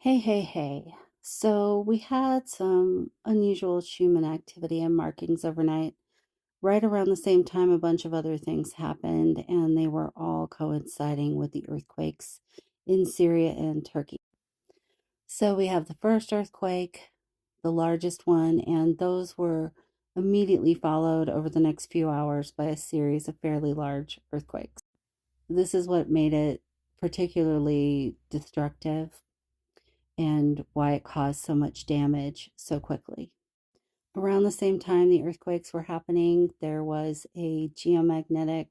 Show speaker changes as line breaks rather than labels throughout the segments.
Hey. So we had some unusual human activity and markings overnight. Right around the same time, a bunch of other things happened, and they were all coinciding with the earthquakes in Syria and Turkey. So we have the first earthquake, the largest one, and those were immediately followed over the next few hours by a series of fairly large earthquakes. This is what made it particularly destructive and why it caused so much damage so quickly. Around the same time the earthquakes were happening, there was a geomagnetic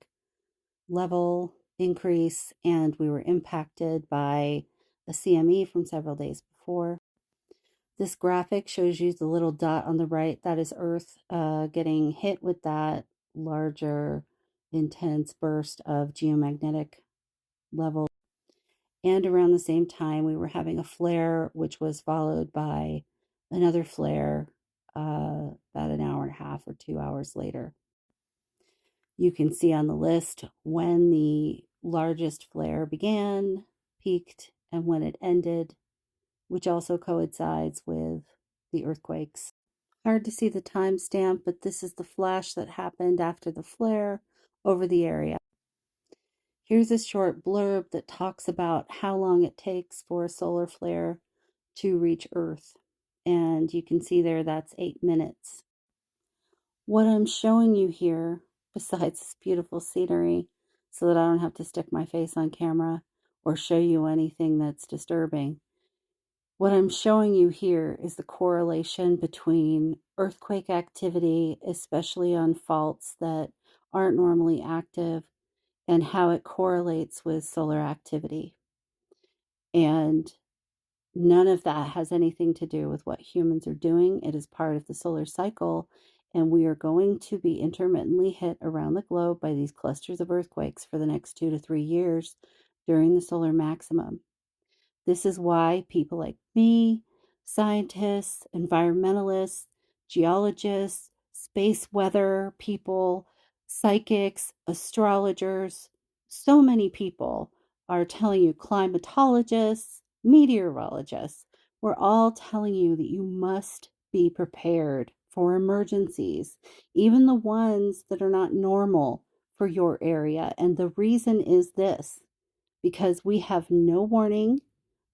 level increase, and we were impacted by a CME from several days before. This graphic shows you the little dot on the right. That is Earth getting hit with that larger, intense burst of geomagnetic level. And around the same time, we were having a flare, which was followed by another flare about an hour and a half or 2 hours later. You can see on the list when the largest flare began, peaked, and when it ended, which also coincides with the earthquakes. Hard to see the timestamp, but this is the flash that happened after the flare over the area. Here's a short blurb that talks about how long it takes for a solar flare to reach Earth. And you can see there that's 8 minutes. What I'm showing you here, besides this beautiful scenery, so that I don't have to stick my face on camera or show you anything that's disturbing, what I'm showing you here is the correlation between earthquake activity, especially on faults that aren't normally active, and how it correlates with solar activity. And none of that has anything to do with what humans are doing. It is part of the solar cycle, and we are going to be intermittently hit around the globe by these clusters of earthquakes for the next 2 to 3 years during the solar maximum. This is why people like me, scientists, environmentalists, geologists, space weather people, psychics, astrologers, so many people are telling you, climatologists, meteorologists, we're all telling you that you must be prepared for emergencies, even the ones that are not normal for your area. And the reason is this: because we have no warning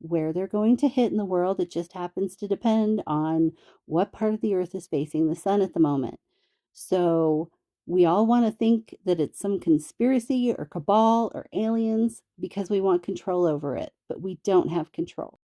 where they're going to hit in the world. It just happens to depend on what part of the earth is facing the sun at the moment. So we all want to think that it's some conspiracy or cabal or aliens because we want control over it, but we don't have control.